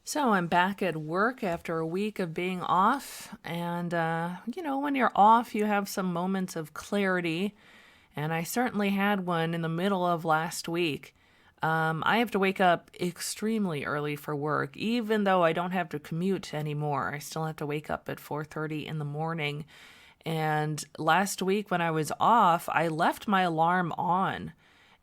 So I'm back at work after a week of being off. And, when you're off, you have some moments of clarity. And I certainly had one in the middle of last week. I have to wake up extremely early for work, even though I don't have to commute anymore. I still have to wake up at 4:30 in the morning. And last week when I was off, I left my alarm on.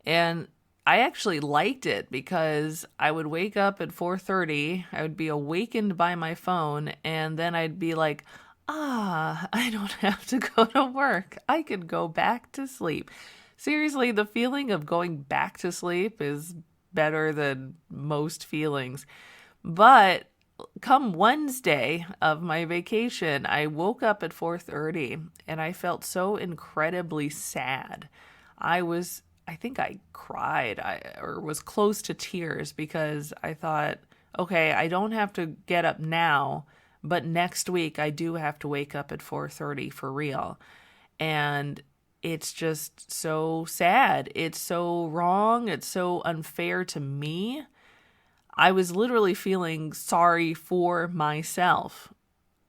And I actually liked it because I would wake up at 4:30, I would be awakened by my phone, and then I'd be like, I don't have to go to work. I could go back to sleep. Seriously, the feeling of going back to sleep is better than most feelings. But come Wednesday of my vacation, I woke up at 4:30 and I felt so incredibly sad. I think I cried or was close to tears because I thought, okay, I don't have to get up now, but next week I do have to wake up at 4:30 for real. And it's just so sad. It's so wrong. It's so unfair to me. I was literally feeling sorry for myself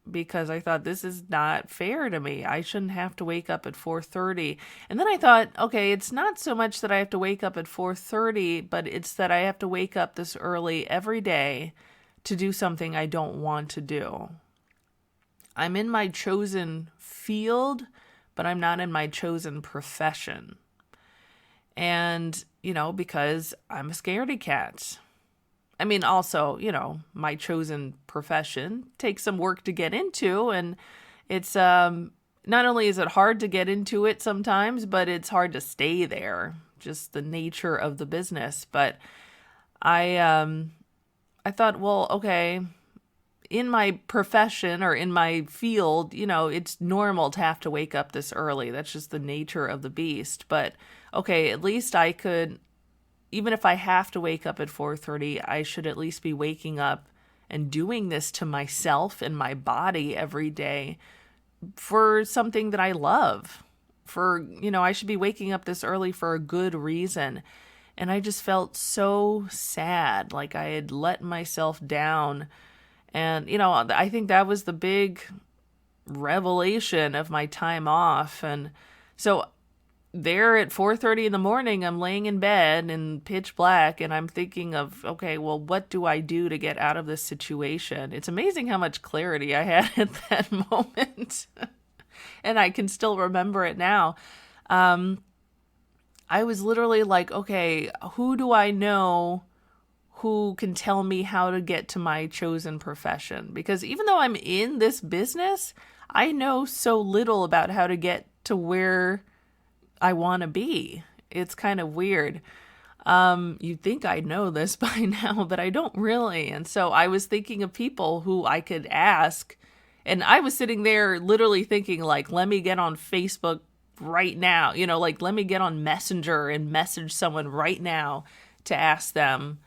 because I thought this is not fair to me. I shouldn't have to wake up at 4:30. And then I thought, okay, it's not so much that I have to wake up at 4:30, but it's that I have to wake up this early every day to do something I don't want to do. I'm in my chosen field, but I'm not in my chosen profession. And, because I'm a scaredy cat. I mean, also, my chosen profession takes some work to get into, and it's not only is it hard to get into it sometimes, but it's hard to stay there. Just the nature of the business. But I thought, well, okay, in my profession or in my field, it's normal to have to wake up this early. That's just the nature of the beast. But okay, at least I could, even if I have to wake up at 4:30, I should at least be waking up and doing this to myself and my body every day for something that I love. I should be waking up this early for a good reason. And I just felt so sad, like I had let myself down. And, I think that was the big revelation of my time off. And so there at 4:30 in the morning, I'm laying in bed in pitch black and I'm thinking of, okay, well, what do I do to get out of this situation? It's amazing how much clarity I had at that moment. And I can still remember it now. I was literally like, okay, who do I know who can tell me how to get to my chosen profession? Because even though I'm in this business, I know so little about how to get to where I want to be. It's kind of weird. You'd think I know this by now, but I don't really. And so I was thinking of people who I could ask. And I was sitting there literally thinking, like, let me get on Facebook right now. Let me get on Messenger and message someone right now to ask them.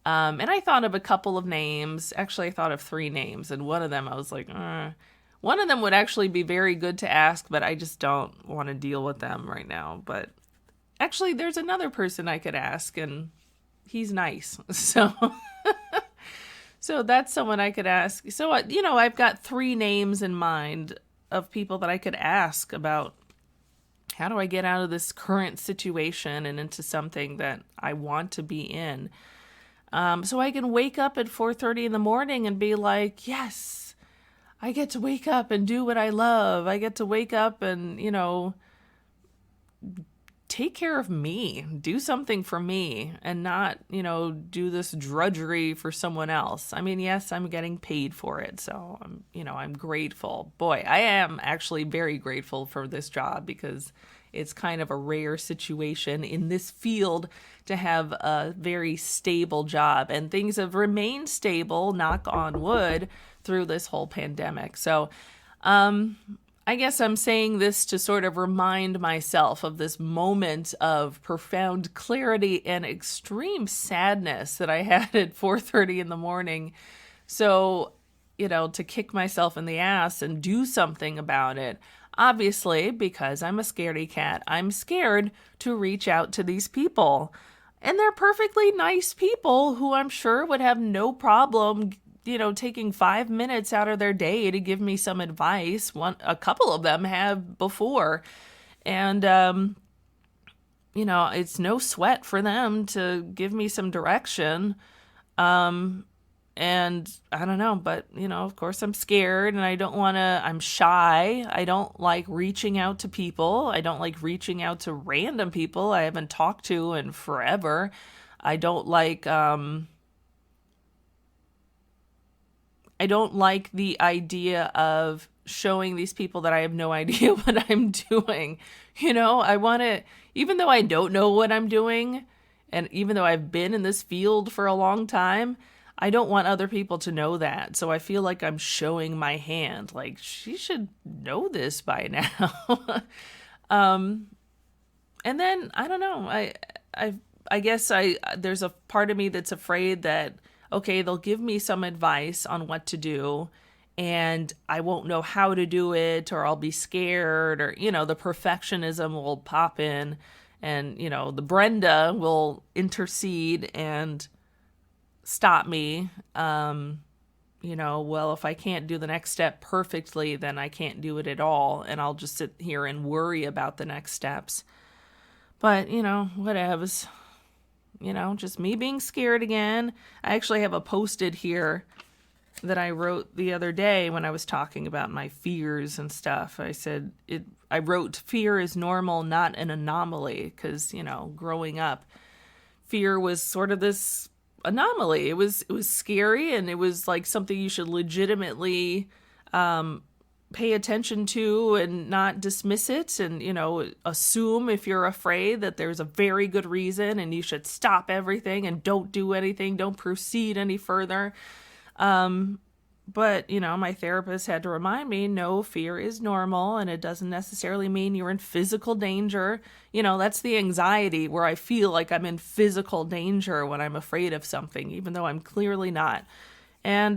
And I thought of a couple of names. Actually, I thought of 3 names. And one of them, I was like, One of them would actually be very good to ask, but I just don't want to deal with them right now. But actually, there's another person I could ask, and he's nice. So that's someone I could ask. So, I've got 3 names in mind of people that I could ask about how do I get out of this current situation and into something that I want to be in. So I can wake up at 4:30 in the morning and be like, yes, I get to wake up and do what I love. I get to wake up and, take care of me, do something for me and not, do this drudgery for someone else. I mean, yes, I'm getting paid for it. So I'm grateful. Boy, I am actually very grateful for this job because it's kind of a rare situation in this field to have a very stable job, and things have remained stable, knock on wood, through this whole pandemic. So, I guess I'm saying this to sort of remind myself of this moment of profound clarity and extreme sadness that I had at 4:30 in the morning. So, to kick myself in the ass and do something about it. Obviously, because I'm a scaredy cat, I'm scared to reach out to these people. And they're perfectly nice people who I'm sure would have no problem taking 5 minutes out of their day to give me some advice. A couple of them have before. And, it's no sweat for them to give me some direction. And I don't know, but, of course I'm scared and I'm shy. I don't like reaching out to people. I don't like reaching out to random people I haven't talked to in forever. I don't like the idea of showing these people that I have no idea what I'm doing. I want to, even though I don't know what I'm doing, and even though I've been in this field for a long time, I don't want other people to know that. So I feel like I'm showing my hand. Like, she should know this by now. And then, I don't know, I guess there's a part of me that's afraid that, okay, they'll give me some advice on what to do, and I won't know how to do it, or I'll be scared, or, the perfectionism will pop in, and, the Brenda will intercede and stop me. Well, if I can't do the next step perfectly, then I can't do it at all, and I'll just sit here and worry about the next steps. But, whatevs. Just me being scared again. I actually have a post-it here that I wrote the other day when I was talking about my fears and stuff. I wrote, fear is normal, not an anomaly, because, growing up, fear was sort of this anomaly. It was scary, and it was like something you should legitimately pay attention to and not dismiss it, and assume, if you're afraid, that there's a very good reason and you should stop everything and don't do anything, don't proceed any further. But my therapist had to remind me, no, fear is normal, and it doesn't necessarily mean you're in physical danger. That's the anxiety, where I feel like I'm in physical danger when I'm afraid of something, even though I'm clearly not. And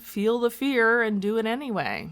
feel the fear and do it anyway.